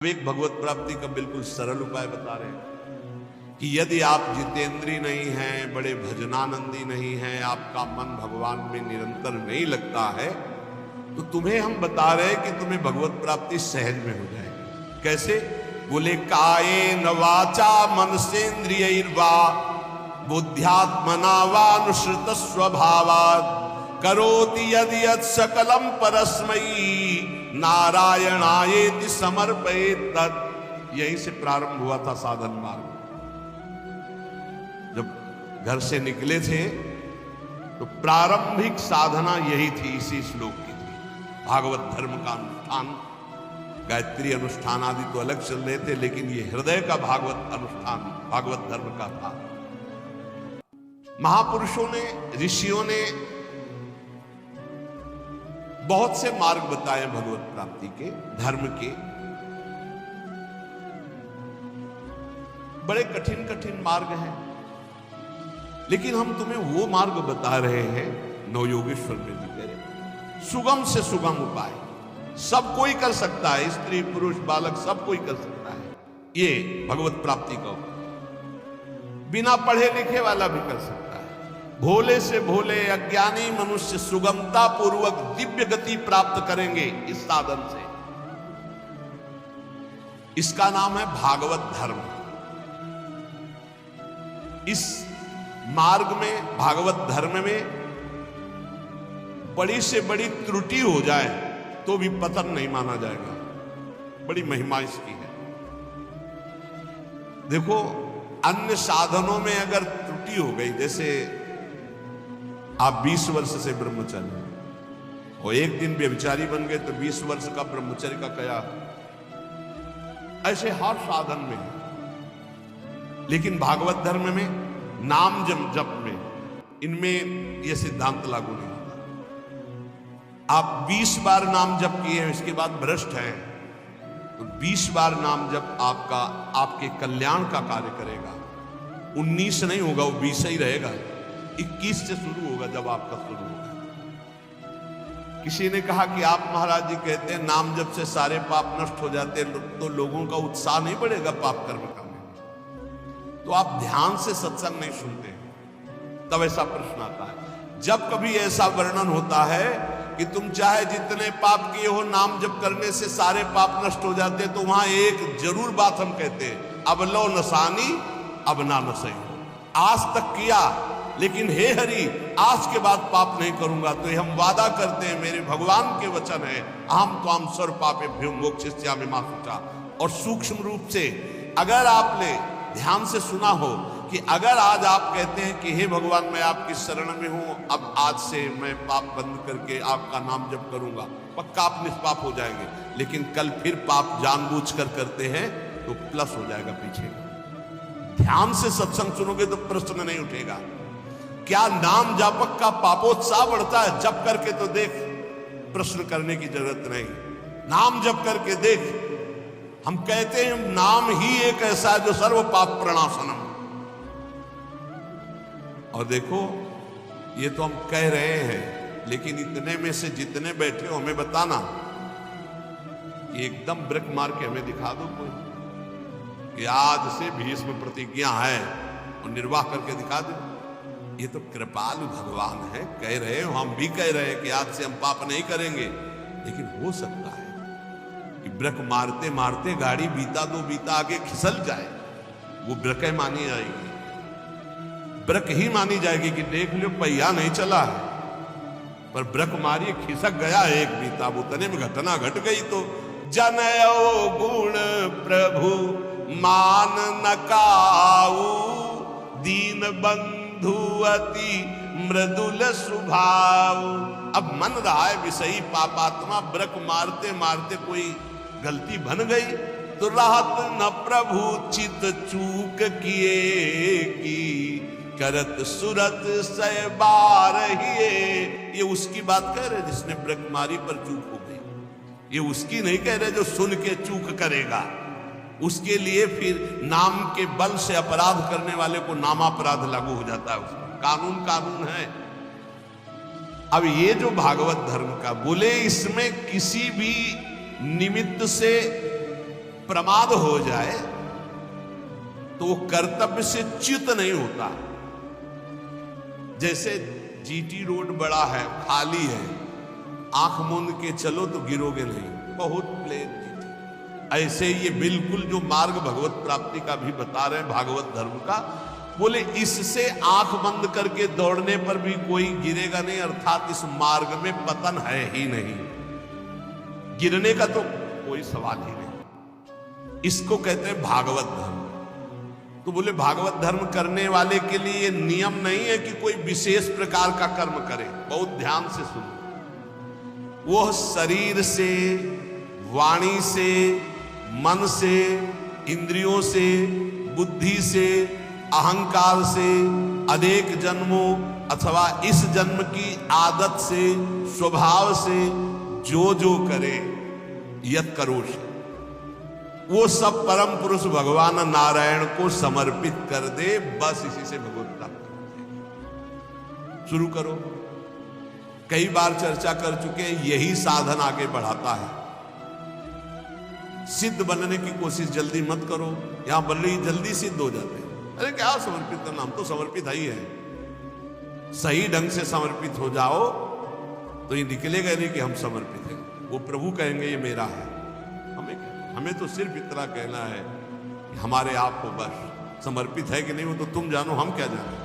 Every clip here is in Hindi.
एक भगवत प्राप्ति का बिल्कुल सरल उपाय बता रहे हैं कि यदि आप जितेंद्री नहीं हैं, बड़े भजनानंदी नहीं हैं, आपका मन भगवान में निरंतर नहीं लगता है, तो तुम्हें हम बता रहे हैं कि तुम्हें भगवत प्राप्ति सहज में हो जाएगी। कैसे? बोले कायेन वाचा मनसेन्द्रियैर्वा बुद्ध्यात्मना वानुसृत स्वभावात् करोति यदि यत् सकलम परस्मै नारायणायेति समर्पयेत तत्। यहीं से प्रारंभ हुआ था साधन मार्ग। जब घर से निकले थे तो प्रारंभिक साधना यही थी, इसी श्लोक की थी। भागवत धर्म का अनुष्ठान, गायत्री अनुष्ठान आदि तो अलग चल रहे थे, लेकिन ये हृदय का भागवत अनुष्ठान भागवत धर्म का था। महापुरुषों ने, ऋषियों ने बहुत से मार्ग बताए भगवत प्राप्ति के, धर्म के। बड़े कठिन कठिन मार्ग हैं, लेकिन हम तुम्हें वो मार्ग बता रहे हैं, नवयोगेश्वर में भी कह रहे, सुगम से सुगम उपाय। सब कोई कर सकता है, स्त्री पुरुष बालक सब कोई कर सकता है ये भगवत प्राप्ति का उपाय। बिना पढ़े लिखे वाला भी कर सकता है। भोले से भोले अज्ञानी मनुष्य सुगमता पूर्वक दिव्य गति प्राप्त करेंगे इस साधन से। इसका नाम है भागवत धर्म। इस मार्ग में, भागवत धर्म में बड़ी से बड़ी त्रुटि हो जाए तो भी पतन नहीं माना जाएगा। बड़ी महिमा इसकी है। देखो, अन्य साधनों में अगर त्रुटि हो गई, जैसे आप 20 वर्ष से ब्रह्मचारी और एक दिन व्यभिचारी बन गए तो 20 वर्ष का ब्रह्मचर्य का क्या? ऐसे हर साधन में है। लेकिन भागवत धर्म में, नाम जप में, इनमें यह सिद्धांत लागू नहीं होता। आप 20 बार नाम जप किए हैं, इसके बाद भ्रष्ट हैं, तो 20 बार नाम जप आपका, आपके कल्याण का कार्य करेगा। 19 नहीं होगा, वो 20 ही रहेगा। 21 से शुरू होगा जब आपका शुरू होगा। किसी ने कहा कि आप महाराज जी कहते हैं नाम जप से सारे पाप नष्ट हो जाते हैं, तो लोगों का उत्साह नहीं बढ़ेगा पाप कर्म करने में। तो आप ध्यान से सत्संग नहीं सुनते, तब ऐसा प्रश्न आता है। जब कभी ऐसा वर्णन होता है कि तुम चाहे जितने पाप किए हो, नाम जप करने से सारे पाप नष्ट हो जाते, तो वहां एक जरूर बात हम कहते हैं, अब लो नसानी अब ना नसई हो। आज तक किया, लेकिन हे हरि आज के बाद पाप नहीं करूंगा। तो हम वादा करते हैं, मेरे भगवान के वचन है, अहम त्वाम सर्व पापेभ्यो मोक्षयिष्यामि मा शुचा। और सूक्ष्म रूप से अगर आपने ध्यान से सुना हो कि अगर आज आप कहते हैं कि हे भगवान मैं आपकी शरण में हूं, अब आज से मैं पाप बंद करके आपका नाम जप करूंगा, पक्का आप निष्पाप हो जाएंगे। लेकिन कल फिर पाप जानबूझकर करते हैं तो प्लस हो जाएगा पीछे। ध्यान से सत्संग सुनोगे तो प्रश्न नहीं उठेगा। क्या नाम जापक का पापोत्साह बढ़ता है? जप करके तो देख, प्रश्न करने की जरूरत नहीं। नाम जप करके देख। हम कहते हैं नाम ही एक ऐसा है जो सर्व पाप प्रणाशनम। और देखो, ये तो हम कह रहे हैं, लेकिन इतने में से जितने बैठे हो हमें बताना, एकदम ब्रेक मार के हमें दिखा दो कोई कि आज से भीष्म प्रतिज्ञा है और निर्वाह करके दिखा दो। ये तो कृपालु भगवान है, कह रहे हो, हम भी कह रहे हैं कि आज से हम पाप नहीं करेंगे। लेकिन हो सकता है कि ब्रेक मारते मारते गाड़ी बीता दो बीता आगे खिसल जाए, वो ब्रेक मानी जाएगी। ब्रेक ही मानी जाएगी कि देख लो पहिया नहीं चला है, पर ब्रेक मारी खिसक गया एक बीता, उतने में घटना घट गई। तो जनयो गुण प्रभु मान नकाऊ दीन बंधुअति मृदुल स्वभाव। अब मन रहा है विषयी पापात्मा, ब्रक मारते मारते कोई गलती बन गई तो राहत न प्रभु चित चूक किए की करत सुरत सय बार हिए। ये उसकी बात कह रहे जिसने ब्रक मारी पर चूक हो गई। ये उसकी नहीं कह रहे जो सुन के चूक करेगा। उसके लिए फिर नाम के बल से अपराध करने वाले को नामापराध लागू हो जाता है। उसमें कानून कानून है। अब ये जो भागवत धर्म का बोले, इसमें किसी भी निमित्त से प्रमाद हो जाए तो वो कर्तव्य से च्युत नहीं होता। जैसे जीटी रोड बड़ा है, खाली है, आंख मूंद के चलो तो गिरोगे नहीं, बहुत प्लेन जीटी। ऐसे ये बिल्कुल जो मार्ग भगवत प्राप्ति का भी बता रहे हैं, भागवत धर्म का, बोले इससे आंख बंद करके दौड़ने पर भी कोई गिरेगा नहीं, अर्थात इस मार्ग में पतन है ही नहीं, गिरने का तो कोई सवाल ही नहीं। इसको कहते हैं भागवत धर्म। तो बोले भागवत धर्म करने वाले के लिए ये नियम नहीं है कि कोई विशेष प्रकार का कर्म करे। बहुत ध्यान से सुनो। वो शरीर से, वाणी से, मन से, इंद्रियों से, बुद्धि से, अहंकार से, अनेक जन्मों अथवा इस जन्म की आदत से, स्वभाव से जो करे यत करोषि, वो सब परम पुरुष भगवान नारायण को समर्पित कर दे, बस इसी से भगवत प्राप्त कर। शुरू करो। कई बार चर्चा कर चुके हैं, यही साधन आगे बढ़ाता है। सिद्ध बनने की कोशिश जल्दी मत करो, यहां बल्ली जल्दी सिद्ध हो जाते हैं। अरे क्या समर्पित करना, हम तो समर्पित ही है। सही ढंग से समर्पित हो जाओ तो ये निकलेगा नहीं कि हम समर्पित हैं। वो प्रभु कहेंगे ये मेरा है। हमें तो सिर्फ इतना कहना है कि हमारे आप को बस समर्पित है कि नहीं वो तो तुम जानो, हम क्या जाने।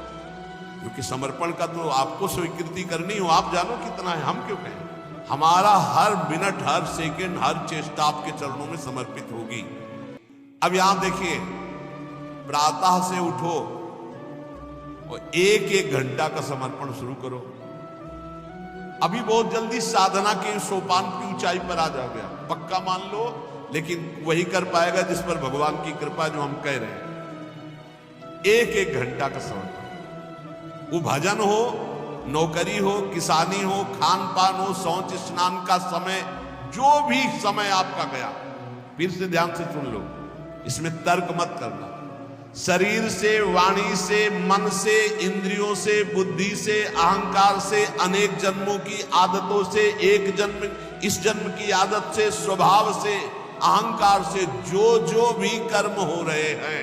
क्योंकि समर्पण का तो आपको स्वीकृति करनी हो, आप जानो कितना है, हम क्यों कहें। हमारा हर मिनट, हर सेकंड, हर चेष्टा आपके चरणों में समर्पित होगी। अब यहां देखिए, प्रातः से उठो और एक घंटा का समर्पण शुरू करो। अभी बहुत जल्दी साधना के सोपान की ऊंचाई पर आ जाओगे, पक्का मान लो। लेकिन वही कर पाएगा जिस पर भगवान की कृपा, जो हम कह रहे हैं। एक घंटा का समर्पण, वो भजन हो, नौकरी हो, किसानी हो, खान पान हो, शौच स्नान का समय, जो भी समय आपका गया, फिर से ध्यान से सुन लो, इसमें तर्क मत करना। शरीर से, वाणी से, मन से, इंद्रियों से, बुद्धि से, अहंकार से, अनेक जन्मों की आदतों से, एक जन्म, इस जन्म की आदत से, स्वभाव से, अहंकार से जो भी कर्म हो रहे हैं,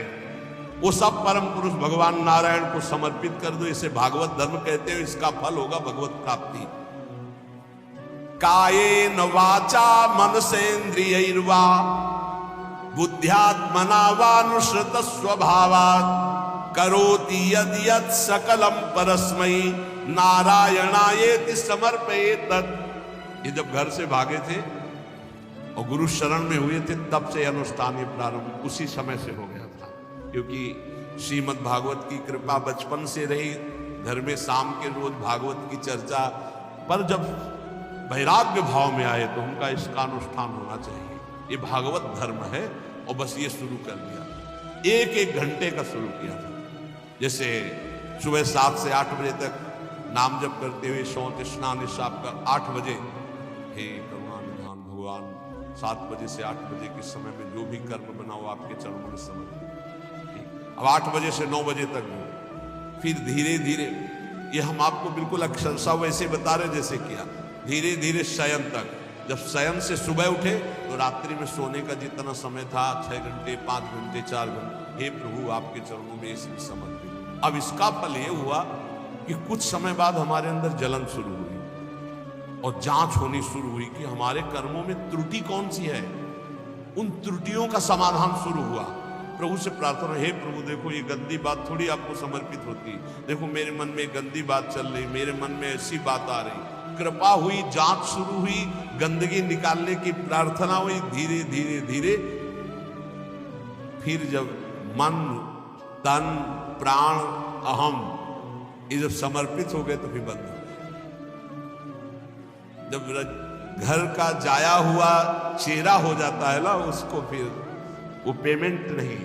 वो सब परम पुरुष भगवान नारायण को समर्पित कर दो। इसे भागवत धर्म कहते हैं। इसका फल होगा भगवत प्राप्ति। कायेन वाचा मनसेन्द्रियैर्वा बुद्ध्यात्मना वानुसृत स्वभावात् करोति यद् यत् सकलम परस्मै नारायणायेति समर्पयेत्। ये जब घर से भागे थे और गुरु शरण में हुए थे, तब से अनुष्ठान ये प्रारंभ उसी समय से हो गया था। क्योंकि श्रीमद् भागवत की कृपा बचपन से रही, घर में शाम के रोज भागवत की चर्चा, पर जब वैराग्य भाव में आए तो उनका इसका अनुष्ठान होना चाहिए। ये भागवत धर्म है। और बस ये शुरू कर दिया, एक घंटे का शुरू किया था। जैसे सुबह 7 से 8 बजे तक नाम जप करते हुए शौच स्नान निशाब का 8 बजे, हे करुणा निधान भगवान, 7 बजे से 8 बजे के समय में जो भी कर्म बना हो आपके चरणों में समर्पित। अब 8 बजे से 9 बजे तक हो। फिर धीरे धीरे, ये हम आपको बिल्कुल अक्षरशः वैसे बता रहे जैसे किया, धीरे धीरे शयन तक। जब शयन से सुबह उठे तो रात्रि में सोने का जितना समय था, 6 घंटे, 5 घंटे, 4 घंटे, हे प्रभु आपके चरणों में इसे समर्पित। अब इसका फल ये हुआ कि कुछ समय बाद हमारे अंदर जलन शुरू हुई और जांच होनी शुरू हुई कि हमारे कर्मों में त्रुटि कौन सी है। उन त्रुटियों का समाधान शुरू हुआ। प्रभु से प्रार्थना, हे प्रभु देखो ये गंदी बात थोड़ी आपको समर्पित होती, देखो मेरे मन में गंदी बात चल रही, मेरे मन में ऐसी बात आ रही। कृपा हुई, जांच शुरू हुई, गंदगी निकालने की प्रार्थना हुई। धीरे धीरे धीरे फिर जब मन, तन, प्राण, अहम ये जब समर्पित हो गए तो फिर बंद हो गए। जब घर का जाया हुआ चेहरा हो जाता है ना, उसको फिर वो पेमेंट नहीं,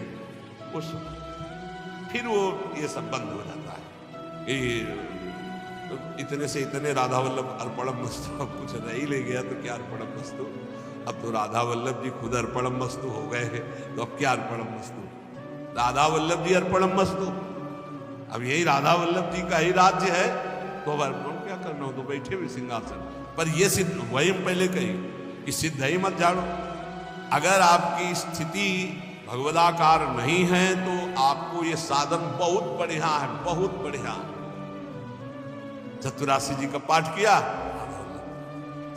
उस फिर वो ये सब बंद हो जाता है। ये इतने से इतने राधा वल्लभ अर्पणम मस्तु, अब कुछ रह ही ले गया तो क्या अर्पणम मस्तु। अब तो राधा वल्लभ जी खुद अर्पणम मस्तु हो गए हैं, तो अब क्या अर्पणम मस्तु। राधा वल्लभ जी अर्पणम मस्तु। अब यही राधा वल्लभ जी का ही राज्य है, तो अब अर्पण क्या करना हो, तो बैठे हुए सिंहासन पर। ये सिद्ध वही हम पहले कही कि सिद्ध ही मत जानो। अगर आपकी स्थिति भगवदाकार नहीं है तो आपको ये साधन बहुत बढ़िया है, बहुत बढ़िया। चतुरासी जी का पाठ किया,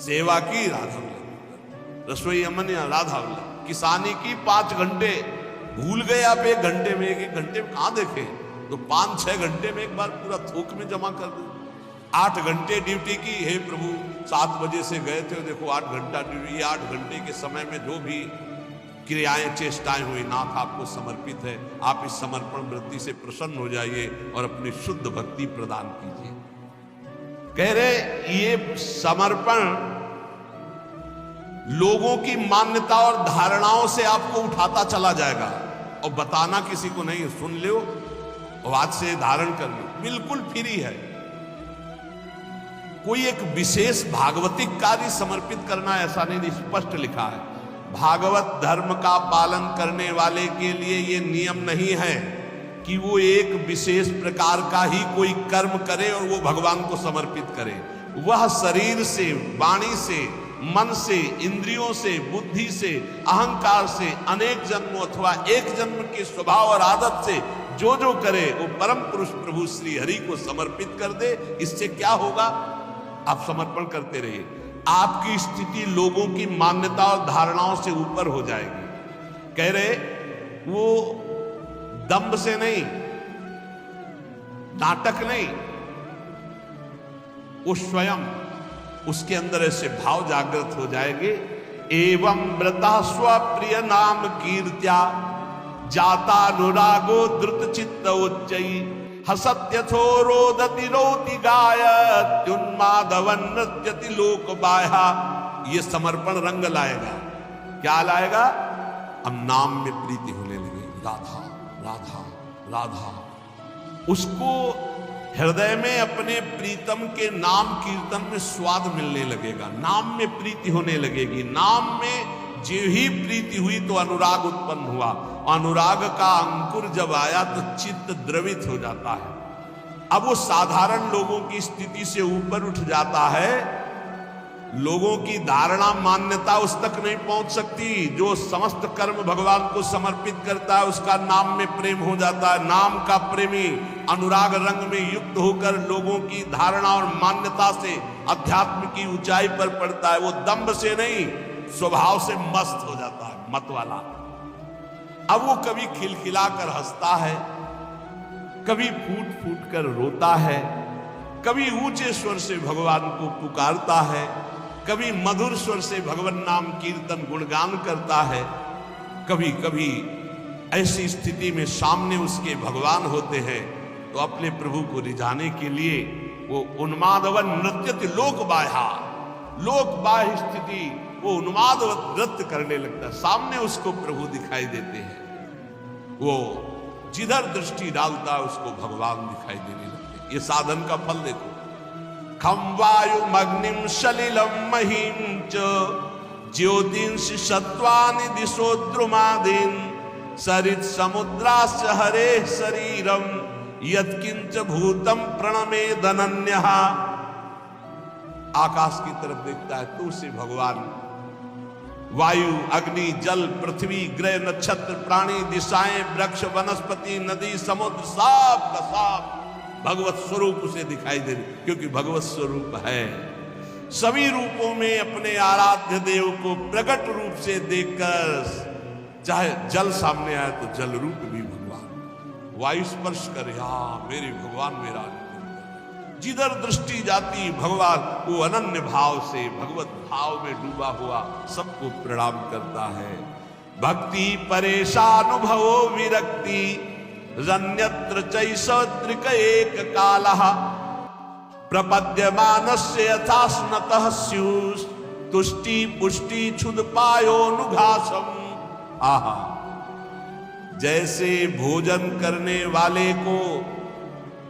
सेवा की राधा वल्लभ, रसोई अमन या राधा वल्लभ, किसानी की 5 घंटे, भूल गए आप 1 घंटे में, 1 घंटे में कहां देखे, तो 5-6 घंटे में एक बार पूरा थोक में जमा कर दो। 8 घंटे ड्यूटी की, हे प्रभु 7 बजे से गए थे, देखो 8 घंटा ड्यूटी, ये 8 घंटे के समय में जो भी क्रियाएं चेष्टाएं हुई नाथ आपको समर्पित है, आप इस समर्पण वृत्ति से प्रसन्न हो जाइए और अपनी शुद्ध भक्ति प्रदान कीजिए। कह रहे ये समर्पण लोगों की मान्यता और धारणाओं से आपको उठाता चला जाएगा, और बताना किसी को नहीं, सुन लो और आज से धारण कर लो, बिल्कुल फ्री है। कोई एक विशेष भागवतिक कार्य समर्पित करना ऐसा नहीं, स्पष्ट लिखा है। भागवत धर्म का पालन करने वाले के लिए ये नियम नहीं है कि वो एक विशेष प्रकार का ही कोई कर्म करे और वो भगवान को समर्पित करे। वह शरीर से, वाणी से, मन से, इंद्रियों से, बुद्धि से, अहंकार से, अनेक जन्मों अथवा एक जन्म के स्वभाव और आदत से जो जो करे वो परम पुरुष प्रभु श्री हरि को समर्पित कर दे। इससे क्या होगा, आप समर्पण करते रहिए, आपकी स्थिति लोगों की मान्यता और धारणाओं से ऊपर हो जाएगी। कह रहे वो दंभ से नहीं, नाटक नहीं, वो स्वयं उसके अंदर ऐसे भाव जागृत हो जाएंगे। एवं व्रता स्वप्रिय नाम कीर्त्या जाता अनुरागो द्रुत चित्त उच्चई हसत्यथो रोदति रोति गायत उन्मादवन नृत्यति लोक बाह्या। ये समर्पण रंग लाएगा, क्या लाएगा, अब नाम में प्रीति होने लगी, राधा राधा राधा। उसको हृदय में अपने प्रीतम के नाम कीर्तन में स्वाद मिलने लगेगा, नाम में प्रीति होने लगेगी। नाम में जो ही प्रीति हुई तो अनुराग उत्पन्न हुआ, अनुराग का अंकुर जब आया तो चित्त द्रवित हो जाता है। अब वो साधारण लोगों की स्थिति से ऊपर उठ जाता है, लोगों की धारणा मान्यता उस तक नहीं पहुंच सकती। जो समस्त कर्म भगवान को समर्पित करता है उसका नाम में प्रेम हो जाता है। नाम का प्रेमी अनुराग रंग में युक्त होकर लोगों की धारणा और मान्यता से अध्यात्म की ऊंचाई पर पड़ता है। वो दंभ से नहीं, स्वभाव से मस्त हो जाता है, मत वाला। अब वो कभी खिलखिलाकर हंसता है, कभी फूट फूट कर रोता है, कभी ऊंचे स्वर से भगवान को पुकारता है, कभी मधुर स्वर से भगवान नाम कीर्तन गुणगान करता है। कभी कभी ऐसी स्थिति में सामने उसके भगवान होते हैं तो अपने प्रभु को रिझाने के लिए वो उन्मादवन नृत्यति लोक बाह्या, लोक बाह्य स्थिति वो उन्मादवत नृत्य करने लगता है। सामने उसको प्रभु दिखाई देते हैं, वो जिधर दृष्टि डालता है उसको भगवान दिखाई देने लगते हैं। ये साधन का फल देखो। खम वायुम अग्निम सलिलम महिम च ज्योतिंषि सत्वानि दिशो द्रुमादीन सरित समुद्रास्य हरे शरीरम यत्किंच भूतम प्रणमे धनन्यः। आकाश की तरफ देखता है तो उसे भगवान वायु, अग्नि, जल, पृथ्वी, ग्रह, नक्षत्र, प्राणी, दिशाएं, वृक्ष, वनस्पति, नदी, समुद्र, सब का सब भगवत स्वरूप उसे दिखाई दे, क्योंकि भगवत स्वरूप है। सभी रूपों में अपने आराध्य देव को प्रकट रूप से देखकर, चाहे जल सामने आए तो जल रूप भी भगवान, वायु स्पर्श कर, हाँ मेरे भगवान मेरा, जिधर दृष्टि जाती भगवान, वो अनन्य भाव से भगवत भाव में डूबा हुआ सबको प्रणाम करता है। भक्ति परेशानुभवो विरक्ति रन्यत्र चैषत्रिक एक कालः प्रपद्यमानस्य यथा स्नतः स्युः तुष्टि पुष्टि क्षुद्पायोनुघासम। आहा, जैसे भोजन करने वाले को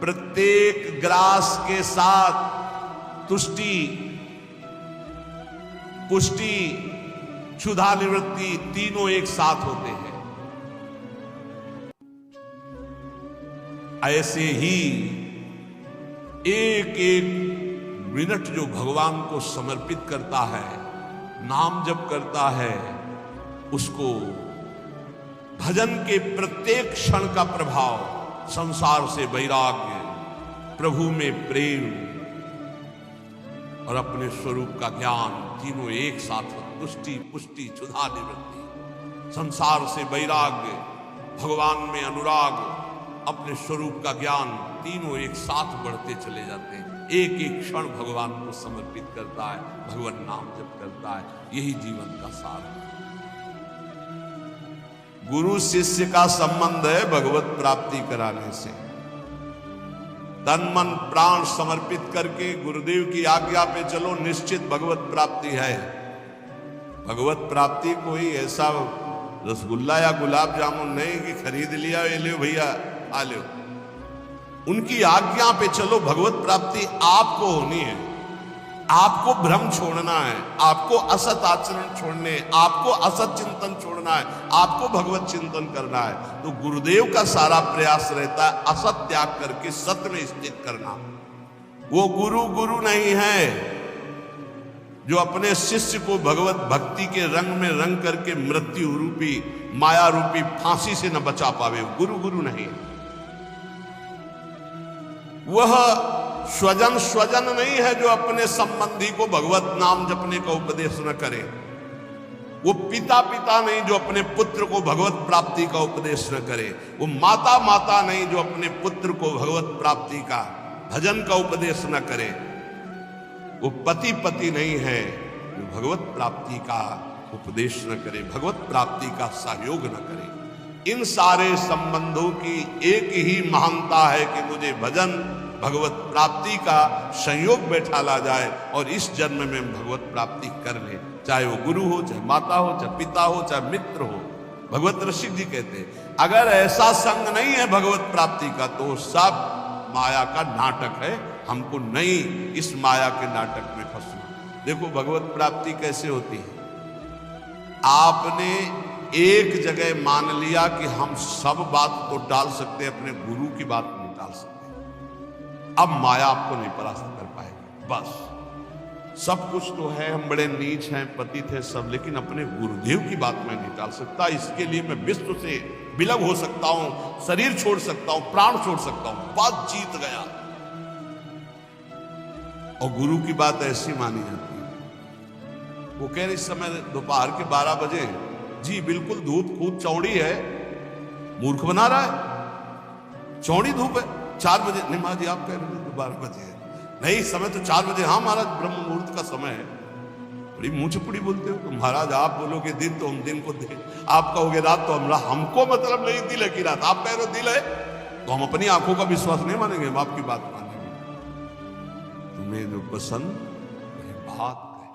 प्रत्येक ग्रास के साथ तुष्टि, पुष्टि, क्षुधा निवृत्ति तीनों एक साथ होते हैं, ऐसे ही एक एक मिनट जो भगवान को समर्पित करता है, नाम जप करता है, उसको भजन के प्रत्येक क्षण का प्रभाव, संसार से वैराग्य, प्रभु में प्रेम और अपने स्वरूप का ज्ञान, तीनों एक साथ, तुष्टि पुष्टि क्षुधा निवृत्ति, संसार से वैराग्य, भगवान में अनुराग, अपने स्वरूप का ज्ञान, तीनों एक साथ बढ़ते चले जाते हैं। एक एक क्षण भगवान को समर्पित करता है, भगवान नाम जप करता है। यही जीवन का सार है। गुरु शिष्य का संबंध है भगवत प्राप्ति कराने से। तन मन प्राण समर्पित करके गुरुदेव की आज्ञा पे चलो, निश्चित भगवत प्राप्ति है। भगवत प्राप्ति कोई ऐसा रसगुल्ला या गुलाब जामुन नहीं कि खरीद लिया, ये लो भैया आ लो। उनकी आज्ञा पे चलो, भगवत प्राप्ति आपको होनी है। आपको भ्रम छोड़ना है, आपको असत आचरण छोड़ने, आपको असत चिंतन छोड़ना है, आपको भगवत चिंतन करना है। तो गुरुदेव का सारा प्रयास रहता है असत त्याग करके सत्य में स्थित करना। वो गुरु नहीं है जो अपने शिष्य को भगवत भक्ति के रंग में रंग करके मृत्यु रूपी माया रूपी फांसी से न बचा पावे। गुरु नहीं। वह स्वजन नहीं है जो अपने संबंधी को भगवत नाम जपने का उपदेश न करे। वो पिता नहीं जो अपने पुत्र को भगवत प्राप्ति का उपदेश न करे। वो माता नहीं जो अपने पुत्र को भगवत प्राप्ति का भजन का उपदेश न करे। वो पति नहीं है जो भगवत प्राप्ति का उपदेश न करे, भगवत प्राप्ति का सहयोग न करे। इन सारे संबंधों की एक ही महानता है कि मुझे भजन भगवत प्राप्ति का संयोग बैठा ला जाए और इस जन्म में भगवत प्राप्ति कर ले। चाहे वो गुरु हो, चाहे माता हो, चाहे पिता हो, चाहे मित्र हो। भगवत रसिक जी कहते हैं अगर ऐसा संग नहीं है भगवत प्राप्ति का तो सब माया का नाटक है। हमको नहीं इस माया के नाटक में फंसना। देखो भगवत प्राप्ति कैसे होती है। आपने एक जगह मान लिया कि हम सब बात तो टाल सकते हैं, अपने गुरु की बात नहीं टाल सकते। अब माया आपको नहीं परास्त कर पाएगी। बस सब कुछ तो है, हम बड़े नीच हैं, पतित हैं सब, लेकिन अपने गुरुदेव की बात मैं नहीं टाल सकता। इसके लिए मैं विश्व से विलग हो सकता हूं, शरीर छोड़ सकता हूं, प्राण छोड़ सकता हूं, बात जीत गया। और गुरु की बात ऐसी मानी जाती है। वो कह रहे इस समय दोपहर के 12 बजे, जी बिल्कुल धूप खूब चौड़ी है। मूर्ख बना रहा है, चौड़ी धूप है। 4 बजे नहीं महाराज जी आप कह रहे थे 12 बजे है। नहीं समय तो 4 बजे। हाँ महाराज ब्रह्म मुहूर्त का समय है। बड़ी मुंह चुपड़ी बोलते हो। तो महाराज आप बोलोगे दिन तो हम दिन को दे, आप कहोगे रात तो हमको मतलब नहीं दिल है कि रात। आप कह रहे हो दिल है तो हम अपनी आंखों का विश्वास नहीं मानेंगे, हम आपकी बात मानेंगे। तुम्हें जो पसंद वही बात है।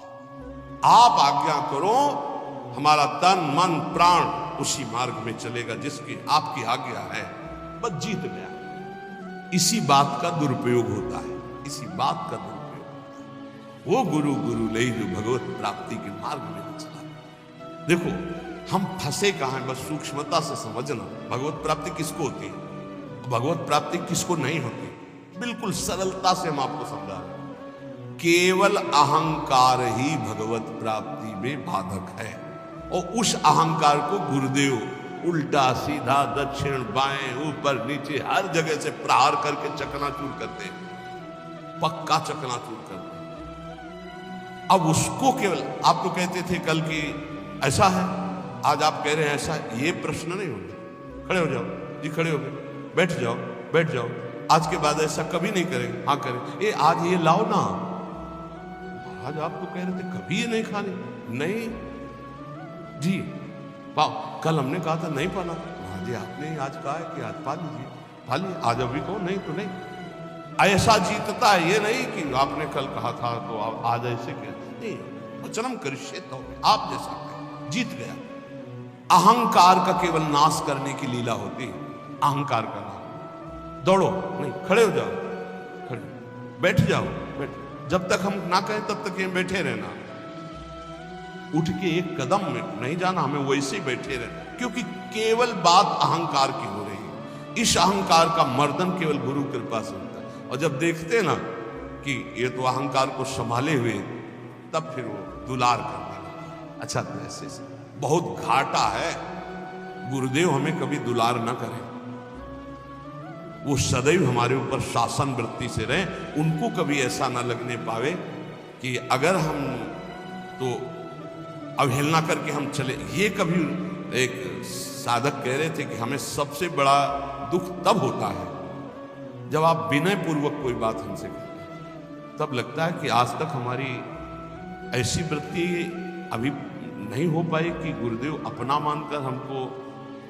आप आज्ञा करो, हमारा तन मन प्राण उसी मार्ग में चलेगा जिसकी आपकी आज्ञा है। बस जीत गया। इसी बात का दुरुपयोग होता है, इसी बात का दुरुपयोग होता है। वो गुरु नहीं जो भगवत प्राप्ति के मार्ग में चला। देखो हम फंसे कहां हैं, बस सूक्ष्मता से समझना। भगवत प्राप्ति किसको होती है, भगवत प्राप्ति किसको नहीं होती, बिल्कुल सरलता से हम आपको समझा रहे हैं। केवल अहंकार ही भगवत प्राप्ति में बाधक है। और उस अहंकार को गुरुदेव उल्टा सीधा दक्षिण बाएं ऊपर नीचे हर जगह से प्रहार करके चकनाचूर करते, पक्का चकनाचूर करते। अब उसको केवल आप तो कहते थे कल की ऐसा है, आज आप कह रहे हैं ऐसा। ये प्रश्न नहीं होगा। खड़े हो जाओ जी, खड़े हो गए, बैठ जाओ। आज के बाद ऐसा कभी नहीं करेंगे। हाँ करें। ये आज ये लाओ ना। आज आप तो कह रहे थे कभी ये नहीं खाने। नहीं जी पाओ। कल हमने कहा था नहीं पाना। हाँ जी आपने आज कहा है कि आज पा लीजिए, आज अभी कहो, नहीं तो नहीं। ऐसा जीतता है। ये नहीं कि आपने कल कहा था तो आज ऐसे कहते वचनम करिष्ये तो आप जैसा कहे, जीत गया। अहंकार का केवल नाश करने की लीला होती है। अहंकार का नाश। दौड़ो नहीं, खड़े हो जाओ, खड़े बैठ जाओ। जब तक हम ना कहें तब तक ये बैठे रहना। उठ के एक कदम में नहीं जाना, हमें वैसे ही बैठे रहना। क्योंकि केवल बात अहंकार की हो रही है। इस अहंकार का मर्दन केवल गुरु कृपा से होता है। और जब देखते ना कि ये तो अहंकार को संभाले हुए, तब फिर वो दुलार करने लगता। अच्छा तो ऐसे बहुत घाटा है। गुरुदेव हमें कभी दुलार न करें, वो सदैव हमारे ऊपर शासन वृत्ति से रहे, उनको कभी ऐसा ना लगने पावे कि अगर हम तो अवहेलना करके हम चले। ये कभी एक साधक कह रहे थे कि हमें सबसे बड़ा दुख तब होता है जब आप विनय पूर्वक कोई बात हमसे करते हैं, तब लगता है कि आज तक हमारी ऐसी वृत्ति अभी नहीं हो पाई कि गुरुदेव अपना मानकर हमको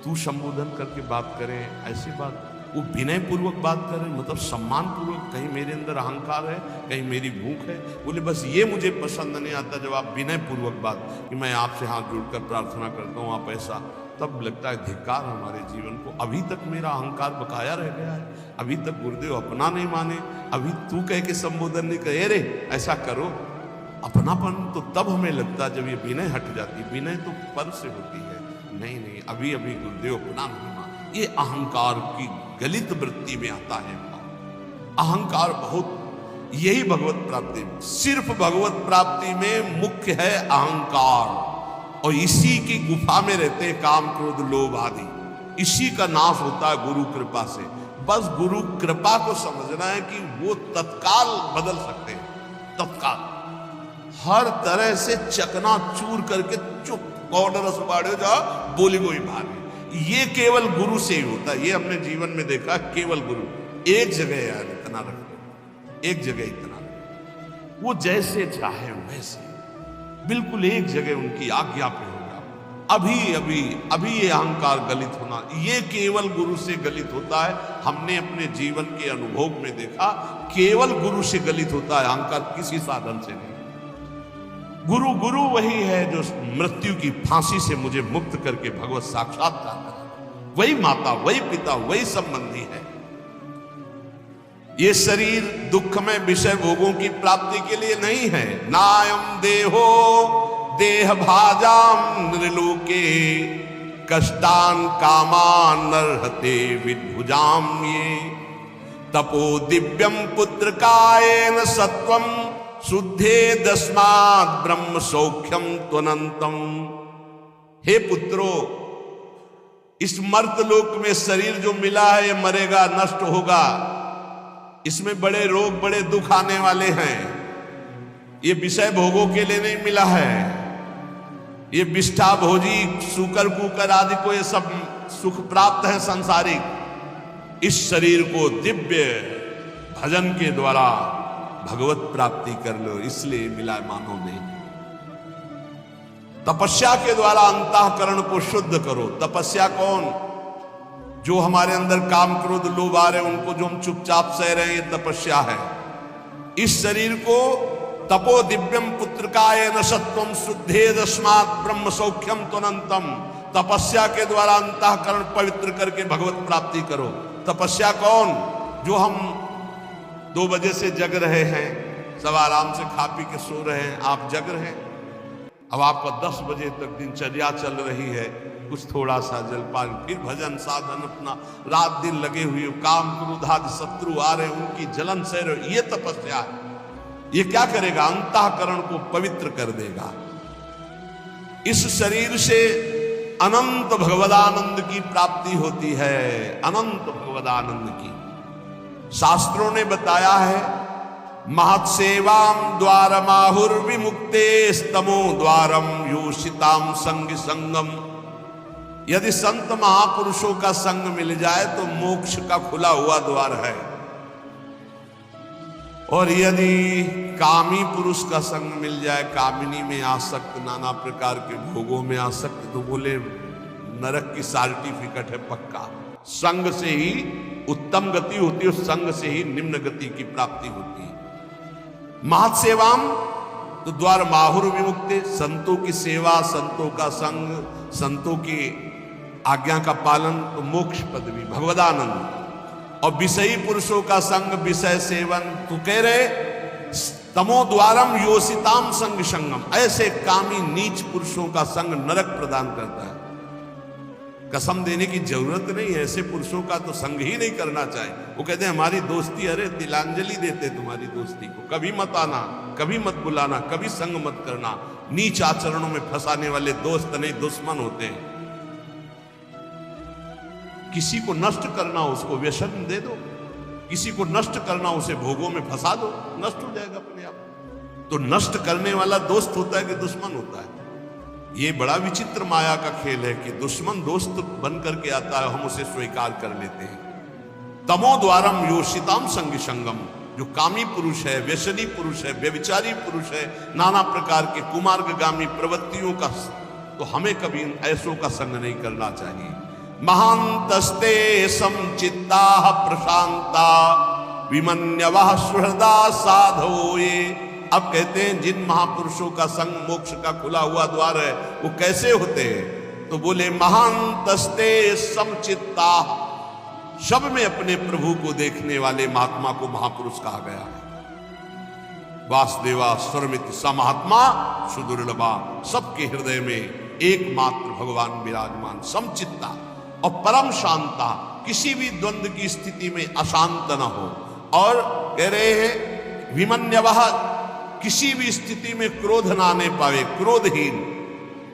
तू संबोधन करके बात करें। ऐसी बात वो विनय पूर्वक बात करें, मतलब सम्मान पूर्वक। कहीं मेरे अंदर अहंकार है, कहीं मेरी भूख है। बोले बस ये मुझे पसंद नहीं आता जब आप विनय पूर्वक बात कि मैं आपसे हाथ जोड़कर प्रार्थना करता हूँ आप ऐसा, तब लगता है धिक्कार हमारे जीवन को। अभी तक मेरा अहंकार बकाया रह गया है, अभी तक गुरुदेव अपना नहीं माने, अभी तू कह के संबोधन नहीं करे रे ऐसा करो। अपनापन तो तब हमें लगता जब ये विनय हट जाती। विनय तो पर से होती है, नहीं नहीं अभी अभी गुरुदेव अपना नहीं मान। ये अहंकार की गलित वृत्ति में आता है। अहंकार बहुत, यही भगवत प्राप्ति, सिर्फ भगवत प्राप्ति में मुख्य है अहंकार, और इसी की गुफा में रहते काम क्रोध लोभ आदि। इसी का नाश होता है गुरु कृपा से। बस गुरु कृपा को समझना है कि वो तत्काल बदल सकते हैं, तत्काल हर तरह से चकनाचूर करके चुप ऑर्डर सुबाड़े जा बोली कोई भारी। ये केवल गुरु से ही होता है। ये हमने जीवन में देखा, केवल गुरु। एक जगह यार इतना रख लो, एक जगह इतना, वो जैसे चाहे वैसे, बिल्कुल एक जगह उनकी आज्ञा पे होगा। अभी अभी अभी ये अहंकार गलित होना, ये केवल गुरु से गलित होता है। हमने अपने जीवन के अनुभव में देखा, केवल गुरु से गलित होता है अहंकार, किसी साधन से नहीं। गुरु गुरु वही है जो मृत्यु की फांसी से मुझे मुक्त करके भगवत साक्षात्कार करा। वही माता, वही पिता, वही संबंधी है। ये शरीर दुखमय विषय भोगों की प्राप्ति के लिए नहीं है। नायम देहो देह भाजाम नृलोके कष्टान कामान नरहते विद्भुजाम। ये तपो दिव्यम पुत्र कायेन सत्वम शुद्धे दस्मात् ब्रह्म सौख्यम त्वनंतम। हे पुत्रो, इस मर्त लोक में शरीर जो मिला है ये मरेगा, नष्ट होगा। इसमें बड़े रोग, बड़े दुख आने वाले हैं। ये विषय भोगों के लिए नहीं मिला है। ये विष्ठा भोजी सूकर कुकर आदि को ये सब सुख प्राप्त है सांसारिक। इस शरीर को दिव्य भजन के द्वारा भगवत प्राप्ति कर लो, इसलिए मिला मानव में। तपस्या के द्वारा अंतःकरण को शुद्ध करो। तपस्या कौन? जो हमारे अंदर काम क्रोध लोभ आ रहे उनको जो हम चुपचाप सह रहे हैं, ये तपस्या है। इस शरीर को तपो दिव्यम पुत्रकायेन सत्वम शुद्धे दस्मात् ब्रह्म सौख्यम त्वनंतम। तपस्या के द्वारा अंतःकरण पवित्र करके भगवत प्राप्ति करो। तपस्या कौन? जो हम 2 बजे से जग रहे हैं, सब आराम से खा पी के सो रहे हैं, आप जग रहे हैं। अब आपका 10 बजे तक दिनचर्या चल रही है, कुछ थोड़ा सा जलपान, फिर भजन साधन, अपना रात दिन लगे हुए, काम क्रोध आदि शत्रु आ रहे हैं उनकी जलन सह रहे। ये तपस्या है। ये क्या करेगा? अंतःकरण को पवित्र कर देगा। इस शरीर से अनंत भगवदानंद की प्राप्ति होती है, अनंत भगवदानंद की। शास्त्रों ने बताया है, महत्सेवाम द्वारमाहुर विमुक्ते स्तमो द्वारम योषिताम संग संगम। यदि संत महापुरुषों का संग मिल जाए तो मोक्ष का खुला हुआ द्वार है। और यदि कामी पुरुष का संग मिल जाए, कामिनी में आसक्त, नाना प्रकार के भोगों में आसक्त, तो बोले नरक की सर्टिफिकेट है पक्का। संग से ही उत्तम गति होती है, संग से ही निम्न गति की प्राप्ति होती है। महत्सेवाम तो द्वार माहुर विमुक्ते, संतों की सेवा, संतों का संग, संतों की आज्ञा का पालन, तो मोक्ष पदवी भगवदानंद। और विषयी पुरुषों का संग, विषय सेवन, तो कह रहे तमो द्वारम योषिताम संग संगम। ऐसे कामी नीच पुरुषों का संग नरक प्रदान करता है। कसम देने की जरूरत नहीं है, ऐसे पुरुषों का तो संग ही नहीं करना चाहिए। वो कहते हैं हमारी दोस्ती, अरे तिलांजलि देते तुम्हारी दोस्ती को, कभी मत आना, कभी मत बुलाना, कभी संग मत करना। नीच आचरणों में फंसाने वाले दोस्त नहीं दुश्मन होते हैं। किसी को नष्ट करना उसको व्यसन दे दो, किसी को नष्ट करना उसे भोगों में फंसा दो, नष्ट हो जाएगा अपने आप। तो नष्ट करने वाला दोस्त होता है कि दुश्मन होता है? ये बड़ा विचित्र माया का खेल है कि दुश्मन दोस्त बन करके आता है, हम उसे स्वीकार कर लेते हैं। तमो द्वारम योषिताम संग संगम, जो कामी पुरुष है, व्यसनी पुरुष है, व्यभिचारी पुरुष है, नाना प्रकार के कुमार्गगामी प्रवृत्तियों का, तो हमें कभी ऐसों का संग नहीं करना चाहिए। महांतस्ते समचित्ता प्रशांता विमन्यवः सुहृदा साधो। ये अब कहते हैं जिन महापुरुषों का संग मोक्ष का खुला हुआ द्वार है वो कैसे होते हैं? तो बोले महांतस्ते समचित्ता, सब में अपने प्रभु को देखने वाले महात्मा को महापुरुष कहा गया है। वासुदेवा सर्वमित स महात्मा सुदुर्लभा, सबके हृदय में एकमात्र भगवान विराजमान, समचित्ता और परम शांता, किसी भी द्वंद्व की स्थिति में अशांत न हो। और कह रहे हैं विमन्यवः, किसी भी स्थिति में क्रोध ना आने पावे, क्रोधहीन।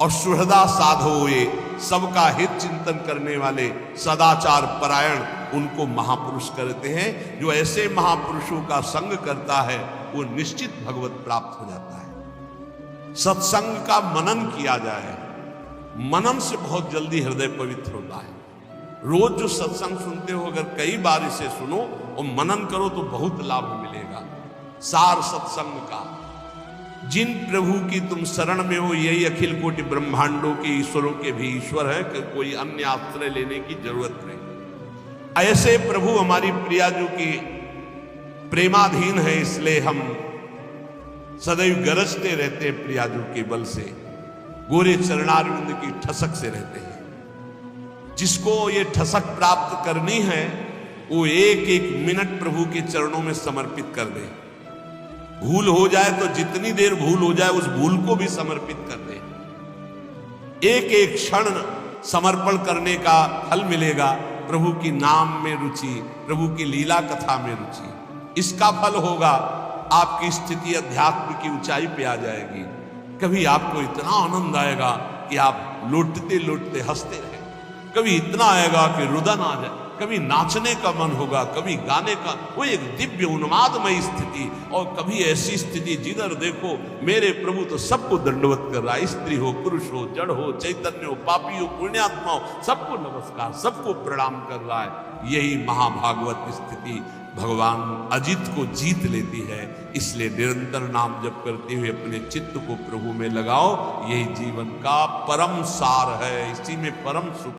और सुहृदा साधो, ये सबका हित चिंतन करने वाले सदाचार परायण, उनको महापुरुष करते हैं। जो ऐसे महापुरुषों का संग करता है वो निश्चित भगवत प्राप्त हो जाता है। सत्संग का मनन किया जाए, मनन से बहुत जल्दी हृदय पवित्र होता है। रोज जो सत्संग सुनते हो, अगर कई बार इसे सुनो और मनन करो तो बहुत लाभ मिलेगा। सार सत्संग का, जिन प्रभु की तुम शरण में हो, यही अखिल कोटि ब्रह्मांडों के ईश्वरों के भी ईश्वर है, कि कोई अन्य आश्रय लेने की जरूरत नहीं। ऐसे प्रभु हमारी प्रियाजू की प्रेमाधीन है, इसलिए हम सदैव गरजते रहते हैं प्रियाजू के बल से, गोरे चरणारविंद की ठसक से रहते हैं। जिसको ये ठसक प्राप्त करनी है वो एक एक मिनट प्रभु के चरणों में समर्पित कर दे। भूल हो जाए तो जितनी देर भूल हो जाए उस भूल को भी समर्पित कर दे। एक एक क्षण समर्पण करने का फल मिलेगा। प्रभु की नाम में रुचि, प्रभु की लीला कथा में रुचि, इसका फल होगा। आपकी स्थिति अध्यात्म की ऊंचाई पे आ जाएगी। कभी आपको इतना आनंद आएगा कि आप लौटते लौटते हंसते रहे। कभी इतना आएगा कि रुदन आ जाए, कभी नाचने का मन होगा, कभी गाने का, वो एक दिव्य उन्मादमय स्थिति। और कभी ऐसी स्थिति जिधर देखो मेरे प्रभु तो सबको दंडवत कर रहा है, स्त्री हो, पुरुष हो, जड़ हो, चैतन्य हो, पापी हो, पुण्यात्मा हो, सबको नमस्कार, सबको प्रणाम कर रहा है। यही महाभागवत स्थिति भगवान अजित को जीत लेती है। इसलिए निरंतर नाम जप करते हुए अपने चित्त को प्रभु में लगाओ। यही जीवन का परम सार है, इसी में परम सुख